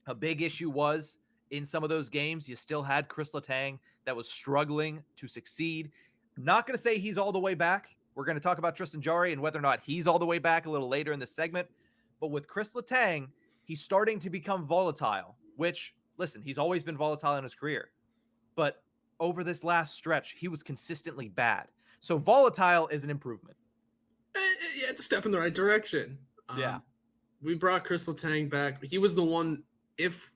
A big issue was in some of those games, you still had Kris Letang that was struggling to succeed. Not going to say he's all the way back. We're going to talk about Tristan Jarry and whether or not he's all the way back a little later in this segment. But with Kris Letang, he's starting to become volatile, which, listen, he's always been volatile in his career. But over this last stretch, he was consistently bad. So volatile is an improvement. Yeah, it's a step in the right direction. Yeah. We brought Kris Letang back. He was the one, if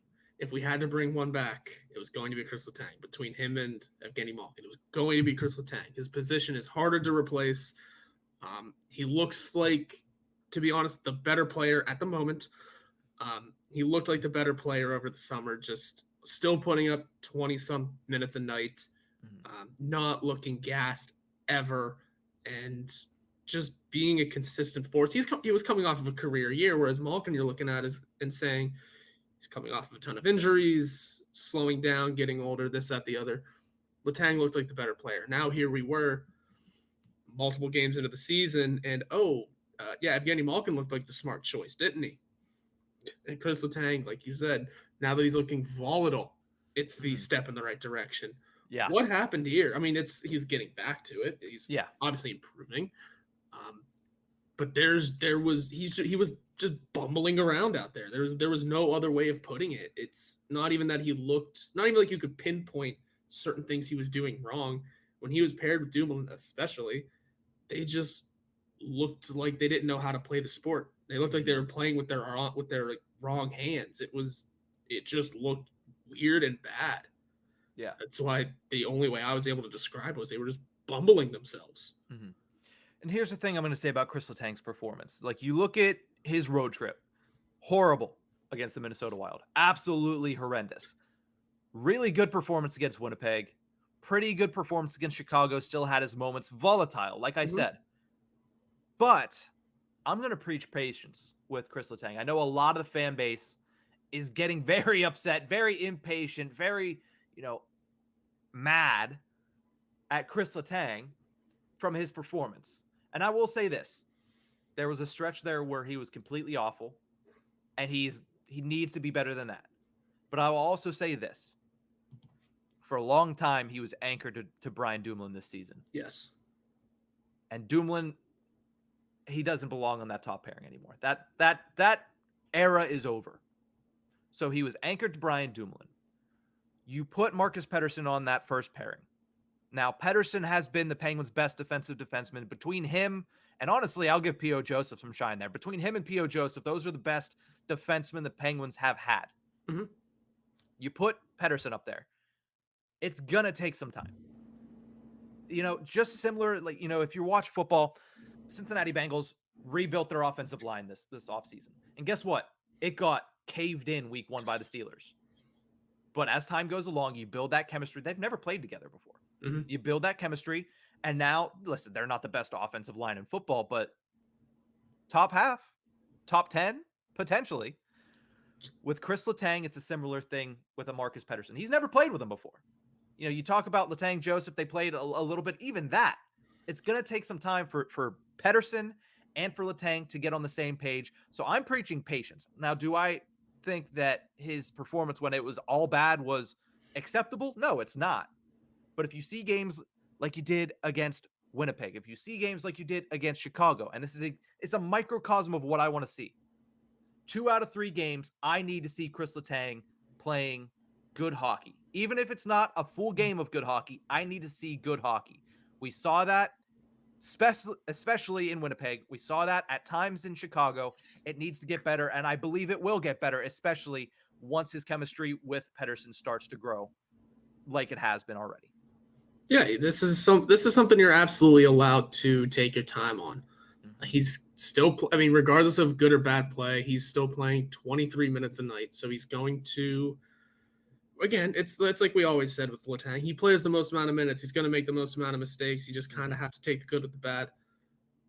we had to bring one back, it was going to be Kris Letang. Between him and Evgeny Malkin, it was going to be Kris Letang. His position is harder to replace. He looks like, to be honest, the better player at the moment. He looked like the better player over the summer, just still putting up 20-some minutes a night, not looking gassed ever, and just being a consistent force. He was coming off of a career year, whereas Malkin you're looking at and saying he's coming off of a ton of injuries, slowing down, getting older, this, that, the other. Letang looked like the better player. Now here we were, multiple games into the season, and Evgeny Malkin looked like the smart choice, didn't he? And Kris Letang, like you said, now that he's looking volatile, it's the step in the right direction. Yeah. What happened here? I mean, he's getting back to it. He's obviously improving. But he was just bumbling around out there. There was no other way of putting it. It's not even that not even like you could pinpoint certain things he was doing wrong. When he was paired with Dumoulin, especially, they just looked like they didn't know how to play the sport. They looked like they were playing with their like, wrong hands. It just looked weird and bad. Yeah. That's why the only way I was able to describe it was they were just bumbling themselves. Mm-hmm. And here's the thing I'm going to say about Kris Letang's performance. Like, you look at his road trip, horrible against the Minnesota Wild. Absolutely horrendous. Really good performance against Winnipeg. Pretty good performance against Chicago. Still had his moments. Volatile, like I said. But I'm going to preach patience with Kris Letang. I know a lot of the fan base is getting very upset, very impatient, very, mad at Kris Letang from his performance. And I will say this. There was a stretch there where he was completely awful, and he needs to be better than that. But I will also say this. For a long time, he was anchored to Brian Dumoulin this season. Yes. And Dumoulin, he doesn't belong on that top pairing anymore. That era is over. So he was anchored to Brian Dumoulin. You put Marcus Pettersson on that first pairing. Now, Pettersson has been the Penguins' best defensive defenseman. Between him, and honestly, I'll give P.O. Joseph some shine there. Between him and P.O. Joseph, those are the best defensemen the Penguins have had. Mm-hmm. You put Pettersson up there. It's going to take some time. Just similar, if you watch football, Cincinnati Bengals rebuilt their offensive line this offseason. And guess what? It got caved in week 1 by the Steelers. But as time goes along, you build that chemistry. They've never played together before. Mm-hmm. You build that chemistry, and now, listen, they're not the best offensive line in football, but top half, top 10, potentially. With Kris Letang, it's a similar thing with a Marcus Pettersson. He's never played with him before. You talk about Letang, Joseph, they played a little bit. Even that, it's going to take some time for Pettersson and for Letang to get on the same page. So I'm preaching patience. Now, do I think that his performance when it was all bad was acceptable? No, it's not. But if you see games like you did against Winnipeg, if you see games like you did against Chicago, and it's a microcosm of what I want to see. 2 out of 3 games, I need to see Kris Letang playing good hockey. Even if it's not a full game of good hockey, I need to see good hockey. We saw that, especially in Winnipeg. We saw that at times in Chicago. It needs to get better, and I believe it will get better, especially once his chemistry with Pettersson starts to grow like it has been already. Yeah, this is something you're absolutely allowed to take your time on. He's still, regardless of good or bad play, he's still playing 23 minutes a night. So he's going to, again, it's like we always said with Letang. He plays the most amount of minutes. He's going to make the most amount of mistakes. You just kind of have to take the good with the bad.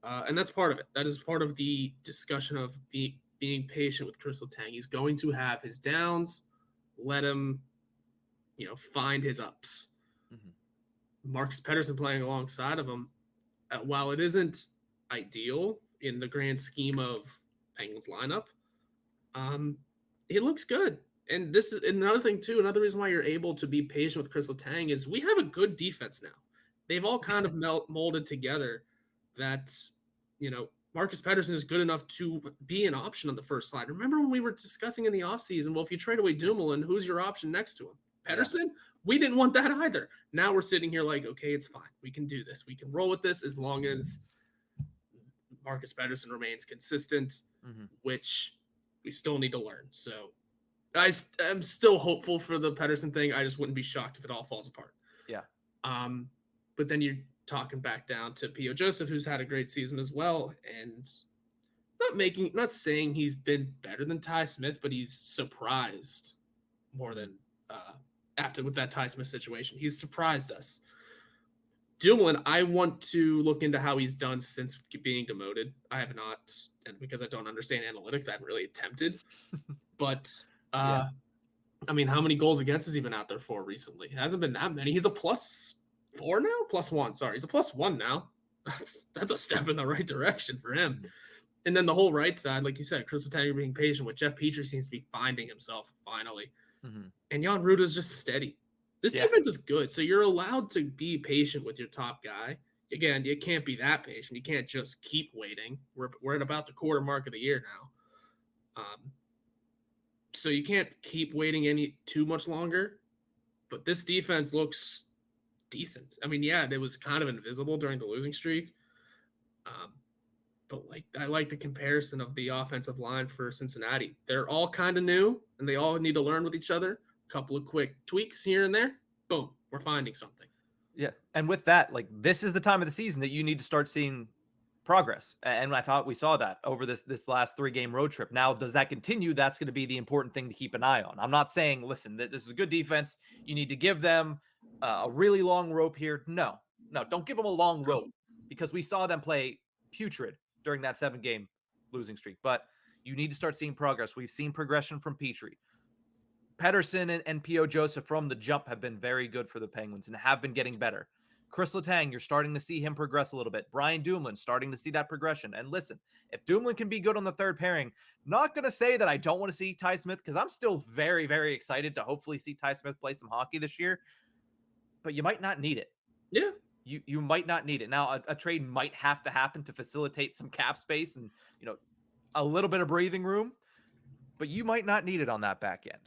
And that's part of it. That is part of the discussion of being patient with Kris Letang. He's going to have his downs. Let him, find his ups. Mm-hmm. Marcus Pettersson playing alongside of him, while it isn't ideal in the grand scheme of Penguins lineup, it looks good. And this is another thing too. Another reason why you're able to be patient with Kris Letang is we have a good defense now. They've all kind of molded together that, Marcus Pettersson is good enough to be an option on the first slide. Remember when we were discussing in the offseason, well, if you trade away Dumoulin, who's your option next to him? Pettersson? Yeah. We didn't want that either. Now we're sitting here like, okay, it's fine. We can do this. We can roll with this as long as Marcus Pettersson remains consistent, which we still need to learn. So I'm still hopeful for the Pettersson thing. I just wouldn't be shocked if it all falls apart. Yeah. But then you're talking back down to P.O. Joseph, who's had a great season as well, and not saying he's been better than Ty Smith, but he's surprised more than after with that Ty Smith situation. He's surprised us. Dumoulin, I want to look into how he's done since being demoted. I have not, and because I don't understand analytics, I haven't really attempted. But I mean, how many goals against has he been out there for recently? It hasn't been that many. He's a +4 now? +1, sorry. He's a +1 now. That's a step in the right direction for him. And then the whole right side, like you said, Kris Letang being patient with Jeff Petrie seems to be finding himself finally. And Jan Rutta is just steady. This defense is good, so you're allowed to be patient with your top guy. Again, you can't be that patient. You can't just keep waiting. We're at about the quarter mark of the year now. So you can't keep waiting too much longer. But this defense looks decent. I mean, it was kind of invisible during the losing streak. But I like the comparison of the offensive line for Cincinnati. They're all kind of new, and they all need to learn with each other. A couple of quick tweaks here and there. Boom, we're finding something. Yeah, and with that, this is the time of the season that you need to start seeing progress. And I thought we saw that over this last 3-game road trip. Now, does that continue? That's going to be the important thing to keep an eye on. I'm not saying, listen, this is a good defense. You need to give them a really long rope here. No, don't give them a long rope, because we saw them play putrid during that 7-game losing streak. But you need to start seeing progress. We've seen progression from Petrie. Pettersson and P.O. Joseph from the jump have been very good for the Penguins and have been getting better. Kris Letang, you're starting to see him progress a little bit. Brian Dumoulin starting to see that progression. And listen, if Dumoulin can be good on the third pairing, not going to say that I don't want to see Ty Smith, because I'm still very, very excited to hopefully see Ty Smith play some hockey this year. But you might not need it. Yeah. You might not need it. Now, a trade might have to happen to facilitate some cap space and, a little bit of breathing room, but you might not need it on that back end.